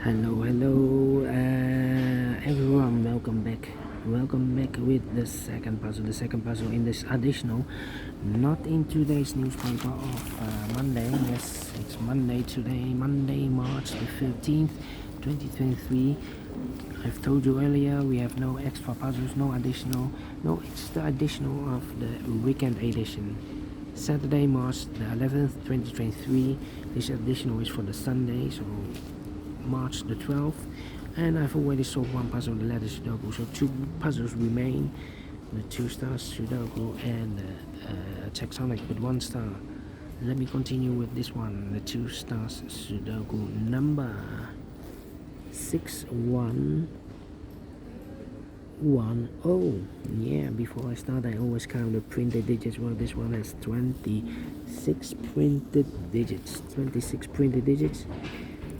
Hello, everyone. Welcome back with the second puzzle. The second puzzle in this additional, not in today's newspaper of Monday. Yes, it's Monday today, Monday, March the 15th, 2023. I've told you earlier we have no extra puzzles, no additional. No, it's the additional of the weekend edition. Saturday, March the 11th, 2023. This additional is for the Sunday, so March the 12th, and I've already solved one puzzle, the letter Sudoku, so two puzzles remain, the Two Stars Sudoku and the Taxonic with 1 star. Let me continue with this one, the Two Stars Sudoku, number 6110. Yeah, before I start I always count the printed digits. Well, this one has 26 printed digits.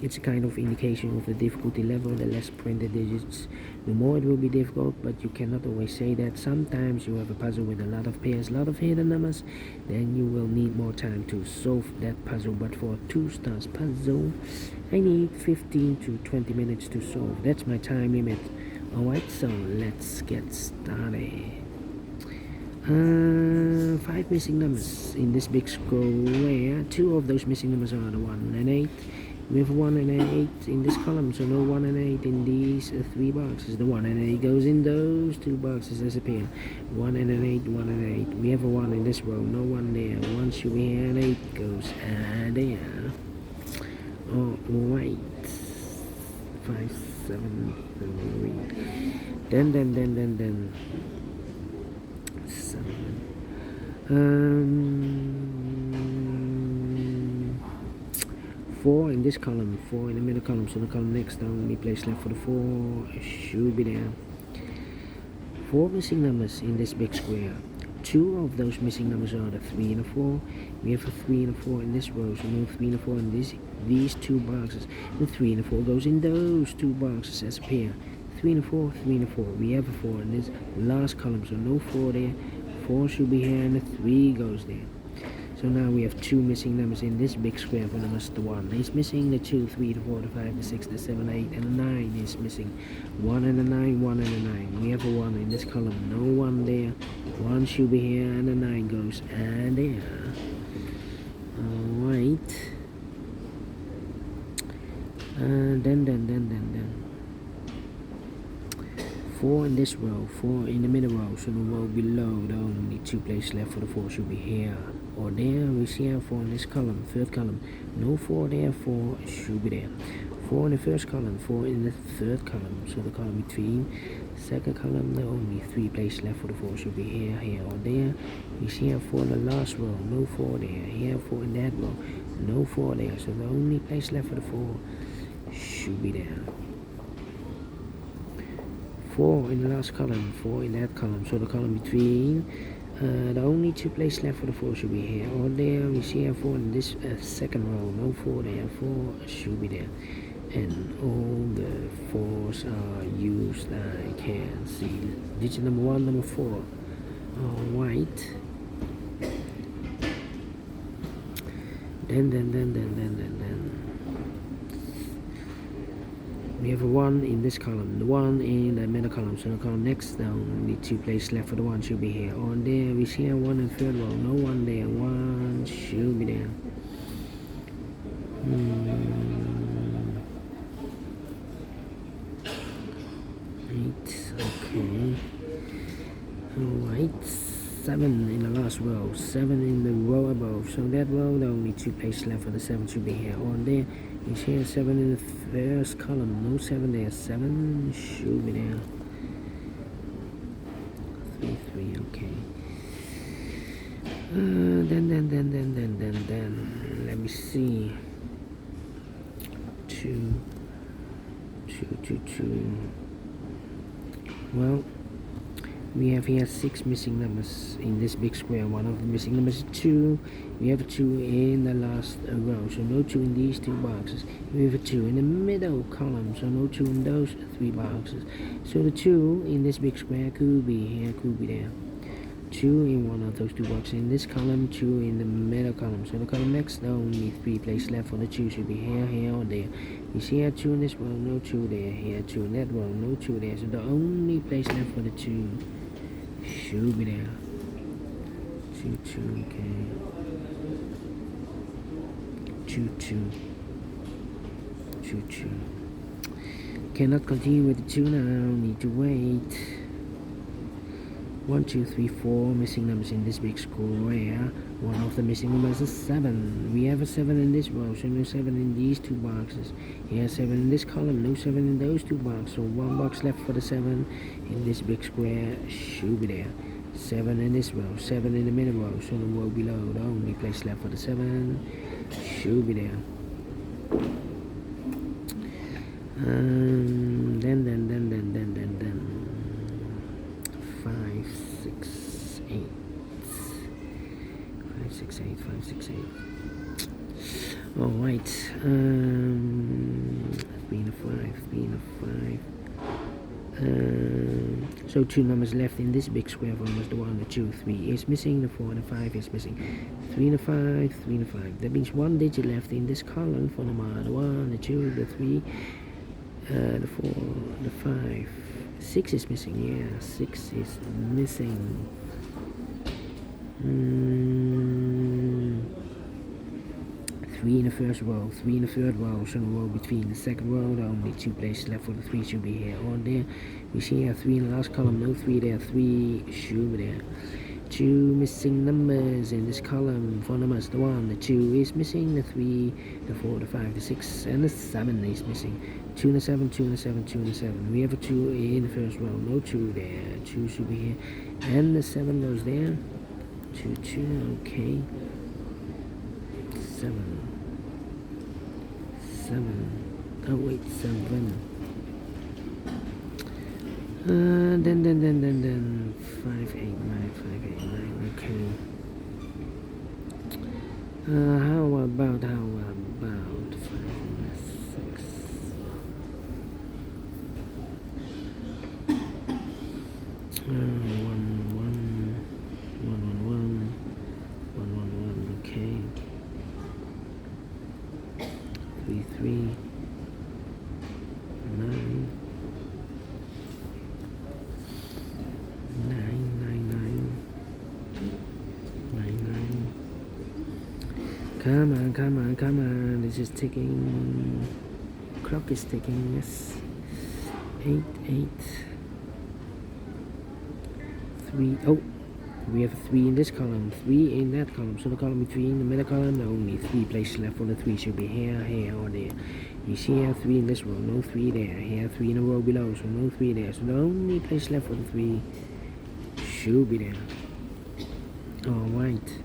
It's a kind of indication of the difficulty level. The less printed digits, the more it will be difficult, but you cannot always say that. Sometimes you have a puzzle with a lot of pairs, a lot of hidden numbers, then you will need more time to solve that puzzle. But for a 2 stars puzzle, I need 15 to 20 minutes to solve. That's my time limit. Alright, so let's get started. 5 missing numbers in this big square. 2 of those missing numbers are the 1 and 8. We have 1 and 8 in this column, so no 1 and 8 in these 3 boxes. The 1 and 8 goes in those 2 boxes as a pair. 1 and an 8, 1 and 8. We have a 1 in this row, no 1 there. 1 should be here, and 8 goes there. Alright. 5, 7, 3. Then. 4 in this column, 4 in the middle column, so the column next, the only place left for the 4 should be there. 4 missing numbers in this big square. 2 of those missing numbers are the 3 and the 4. We have a 3 and a 4 in this row, so no 3 and a 4 in these 2 boxes. The 3 and the 4 goes in those 2 boxes as a pair. 3 and a 4, 3 and a 4. We have a 4 in this last column, so no 4 there. 4 should be here, and the 3 goes there. So now we have 2 missing numbers in this big square for numbers. The 1 is missing, the 2, 3, the 4, the 5, the 6, the 7, 8, and the 9 is missing. 1 and a 9, 1 and a 9. We have a 1 in this column, no 1 there. 1 should be here, and the 9 goes there. Alright. Then. 4 in this row, 4 in the middle row, so the row below, the only 2 places left for the 4 should be here or there. We see a 4 in this column, 3rd column, no 4 there, 4 should be there. 4 in the 1st column, 4 in the 3rd column, so the column between. 2nd column, the only 3 places left for the 4 should be here or there. We see a 4 in the last row, no 4 there, here 4 in that row, no 4 there, so the only place left for the 4 should be there. 4 in the last column, 4 in that column, so the column between. The only 2 places left for the 4 should be here or there. We see a 4 in this 2nd row, no 4 there, 4 should be there. And all the 4s are used. I can see digit number 1, number 4. Alright. Then. We have a 1 in this column, the 1 in the middle column, so the column next down, only 2 places left for the 1 should be here or there. We see a 1 in 3rd row, no 1 there, 1 should be there. Right, okay. Alright, 7 in the last row, 7 in the row above, so that row, the only 2 places left for the 7 should be here or there. You see a 7 in the 1st column, no 7 there, 7 should be there. 3, okay. Then, let me see. 2. Well, we have here 6 missing numbers in this big square. One of the missing numbers is 2. We have a 2 in the last row, so no 2 in these 2 boxes. We have a 2 in the middle column, so no 2 in those 3 boxes. So the 2 in this big square could be here, could be there. 2 in one of those two boxes in this column, 2 in the middle column. So the column next, the only 3 places left for the 2 should be here, or there. You see here 2 in this row, no 2 there. Here 2 in that row, no 2 there. So the only place left for the 2 should be there. 2, 2, okay. 2, 2. 2, 2. Cannot continue with the 2 now, need to wait. 1, 2, 3, 4 missing numbers in this big square. One of the missing numbers is 7. We have a 7 in this row, so no 7 in these two boxes. Here 7 in this column, no 7 in those two boxes. So one box left for the 7 in this big square should be there. 7 in this row, 7 in the middle row, so the row below, the only place left for the 7 should be there. Then 5, 6, 8. 5, 6, 8, 5, 6, 8. Alright. 3 and a 5, 3 and a 5. So 2 numbers left in this big square form is the 1, the 2, 3 is missing, the 4 and the 5 is missing. 3 and a 5, 3 and a 5. That means 1 digit left in this column for the 1, the 2, the 3, the 4, the 5. 6 is missing, yeah, 6 is missing. 3 in the first row, 3 in the third row, so the row between the second row, the only 2 places left for the 3 should be here or there. We see here 3 in the last column, no 3 there, 3 should be there. 2 missing numbers in this column for numbers, the 1, the 2 is missing, the 3, the 4, the 5, the 6, and the 7 is missing. 2 and a 7, 2 and a 7, 2 and a 7. We have a 2 in the first row, no 2 there, 2 should be here, and the 7 goes there. 2, 2, okay. 7. 7. Oh wait, 7. Then 5, 8, 9, 5, 8, 9. Okay. How about 5, 6. 1, 1. Okay. 3, 3. 9. 9. Come on. This is ticking. Clock is ticking. Yes. 8. 3. Oh, we have 3 in this column, 3 in that column. So the column between the middle column, only 3 places left for the 3 should be here, or there. You see here 3 in this row, no 3 there. Here 3 in the row below, so no 3 there. So the only place left for the 3 should be there. Alright.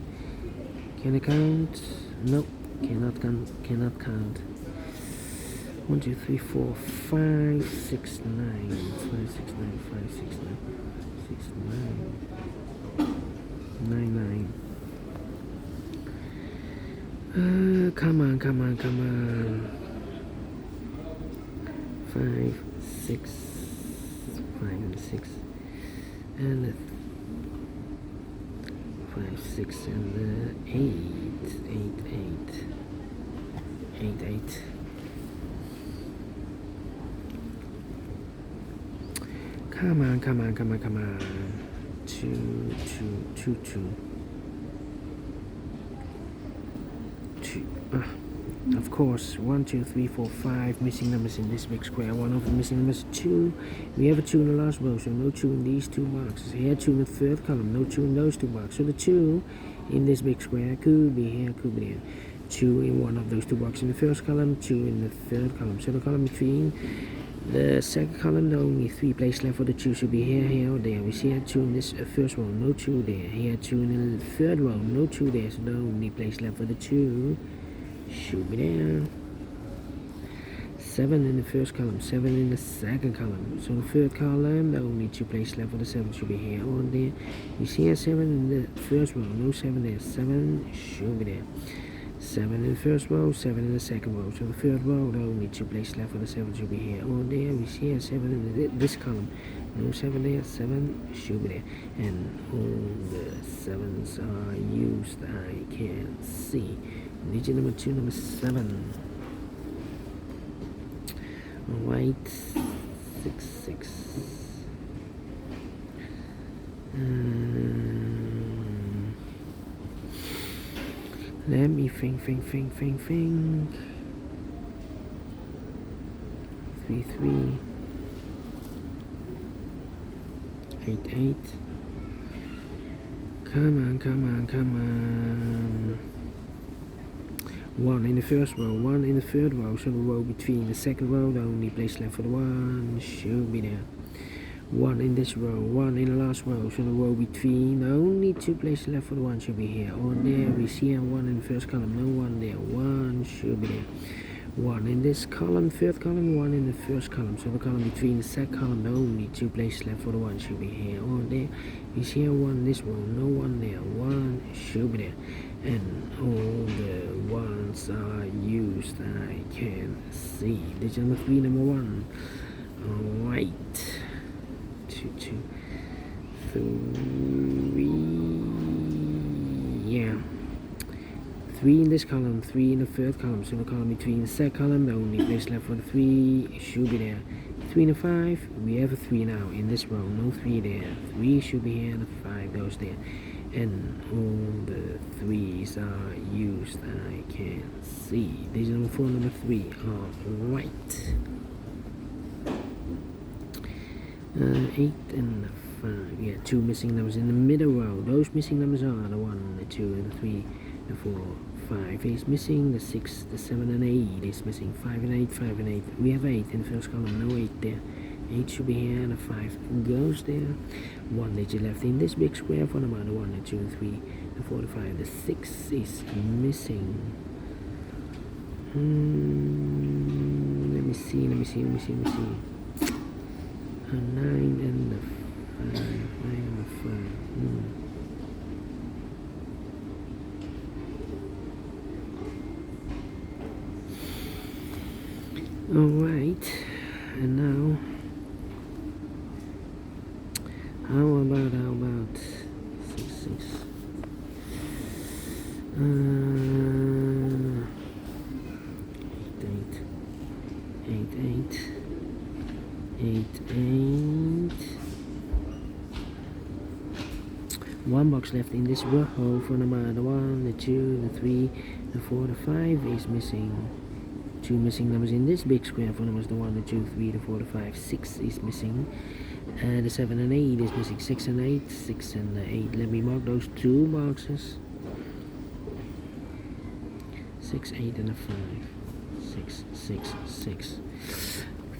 Can I count? No, cannot count. 1, 2, 3, 4, 5, 6, 9. 5, 6, 9, 5, 6, 9. 6, 9. 9. Come on. 5, 6. 5 and 6. And 5, 6 and 8. 8. Come on. 2. 2. Of course, 1, 2, 3, 4, 5 missing numbers in this big square. One of the missing numbers is 2. We have a 2 in the last row, so no 2 in these two boxes. Here 2 in the third column, no 2 in those two boxes. So the 2 in this big square could be here, could be there. 2 in one of those two boxes in the first column, 2 in the third column. So the column between the second column, the only 3 places left for the 2 should be here, or there. We see here 2 in this first row, no 2 there. Here 2 in the third row, no 2 there. So the only place left for the 2 should be there. 7 in the first column, 7 in the second column. So the third column, the only 2 places left for the 7 should be here or there. You see here 7 in the first row, no 7 there. 7 should be there. 7 in the first row, 7 in the second row. So the third row, the only 2 places left for the 7 should be here or there. We see here 7 in this column. No 7 there, 7 should be there. And all the 7s are used. I can see. Digit number 2, number 7. Alright, 6, 6. Let me think. 3, 3. 8, 8. Come on. 1 in the first row, 1 in the third row, so the row between the second row, the only place left for the 1 should be there. 1 in this row, 1 in the last row, so the row between, the only 2 places left for the 1 should be here or there. We see here 1 in the first column, no 1 there, 1 should be there. 1 in this column, third column, 1 in the first column, so the column between the second column, the only 2 places left for the 1 should be here or there. We see here 1 in this row, no 1 there, 1 should be there. And all the ones are used, I can see. Digit number 3, number 1. Alright. 2, 3. Yeah. 3 in this column, 3 in the third column, so the column between the second column, the only place left for the 3 should be there. 3 and a 5, we have a 3 now in this row, no 3 there. 3 should be here and a 5 goes there. And all the 3s are used, I can see. Digit number 4, number 3. Alright. 8 and 5. Yeah, 2 missing numbers in the middle row. Those missing numbers are the 1, the 2, and the 3, the 4, 5 is missing. The 6, the 7, and 8 is missing. 5 and 8, 5 and 8. We have 8 in the first column, no 8 there. 8 should be here and a 5 goes there. 1 digit left in this big square for number 1, the 2, 3, the 4, the 5. The 6 is missing. Let me see. A 9 and a 5. 9 and a 5. Alright, and now how about 6, 6. 8, 8. 1 box left in this row for number 1, the 2, the 3, the 4, the 5 is missing. 2 missing numbers in this big square for numbers the 1, the 2, 3, the 4, the 5. 6 is missing. The 7 and 8 is missing. 6 and 8, 6 and 8. Let me mark those 2 boxes. 6, 8 and a 5. 6, 6, 6.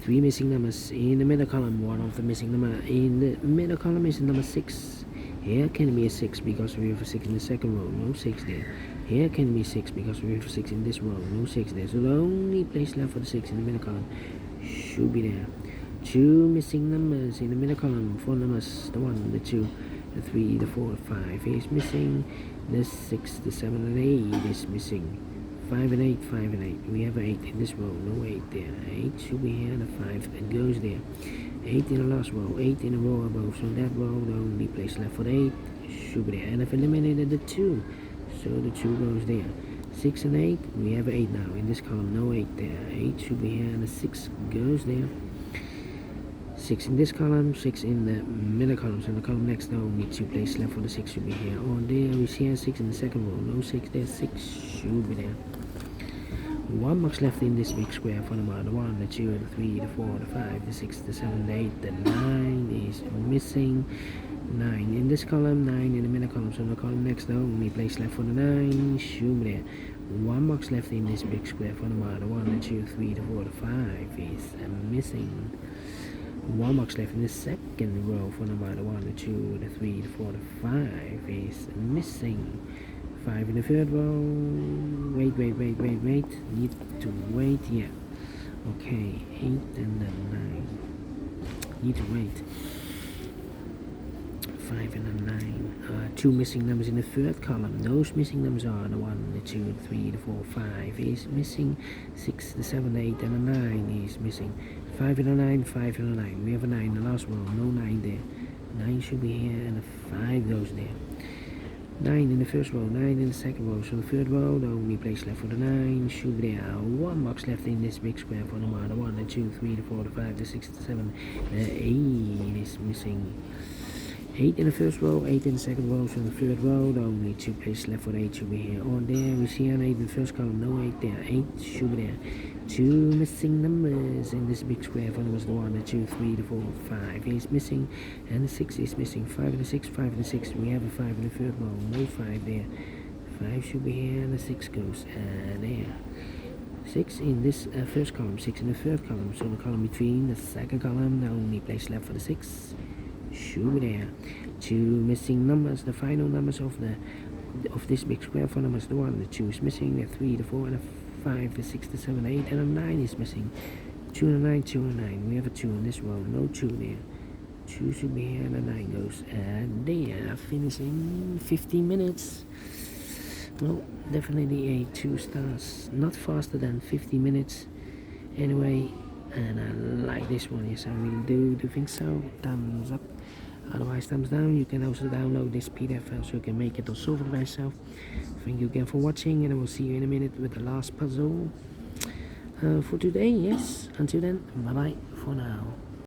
3 missing numbers in the middle column. 1 of the missing number in the middle column is number 6. Here can be a 6 because we have a 6 in the second row. No 6 there. Here can be 6 because we have a 6 in this row. No 6 there. So the only place left for the 6 in the middle column should be there. 2 missing numbers in the middle column. 4 numbers. The 1, the 2, the 3, the 4, 5 is missing. The 6, the 7, and 8 is missing. 5 and 8, 5 and 8. We have 8 in this row. No 8 there. 8 should be here and a 5 and goes there. 8 in the last row. 8 in a row above. So that row, the only place left for the 8 should be there. And I've eliminated the 2. So the 2 goes there. 6 and 8. We have 8 now in this column. No 8 there. 8 should be here and a 6 goes there. 6 in this column, 6 in the middle column. So the column next, the only 2 places left for the 6 should be here or there. We see here 6 in the second row. No 6 there. 6 should be there. 1 box left in this big square for number the 1, the 2, the 3, the 4, the 5, the 6, the 7, the 8, the 9 is missing. 9 in this column, 9 in the middle column. So the column next, the only place left for the 9 should be there. 1 box left in this big square for number the 1, the 2, 3, the 4, the 5 is missing. 1 box left in the second row for number the 1, the 2, the 3, the 4, the 5 is missing. 5 in the third row. Wait. Need to wait. Yeah. Okay. 8 and then 9. Need to wait. 5 and a 9. Two missing numbers in the third column. Those missing numbers are the 1, the 2, the 3, the 4, 5 is missing. 6, the 7, the 8, and the 9 is missing. 5 and a 9, 5 and a 9. We have a 9 in the last row. No 9 there. 9 should be here, and a 5 goes there. 9 in the first row, 9 in the second row. So the third row, the only place left for the 9 should be there. One box left in this big square for the 1, the 1, the 2, 3, the 4, the 5, the 6, the 7, the 8 is missing. 8 in the first row, 8 in the second row. So the third row, the only two places left for the 8 should be here or there. We see an 8 in the first column, no 8 there. 8 should be there. Two missing numbers in this big square for numbers, the 1, the 2, 3, the 4, 5 is missing, and the 6 is missing. 5 and the 6, 5 and the 6. We have a 5 in the third row, no 5 there. 5 should be here, and the 6 goes there. 6 in this first column, 6 in the third column. So the column between the second column, the only place left for the 6 should be there. Two missing numbers, the final numbers of this big square for numbers, the 1, the 2 is missing, the 3, the 4, and the 5, the 6, the 7, 8, and a 9 is missing. 2 and a 9, 2 and a 9. We have a 2 in this row, no 2 there. 2 should be here, and a 9 goes there. Finishing 15 minutes. Well, definitely a 2 stars. Not faster than 50 minutes. Anyway, and I like this one. Yes, I really do think so. Thumbs up. Otherwise, thumbs down. You can also download this PDF file so you can make it or solve it by yourself. Thank you again for watching, and I will see you in a minute with the last puzzle for today. Yes, until then, bye bye for now.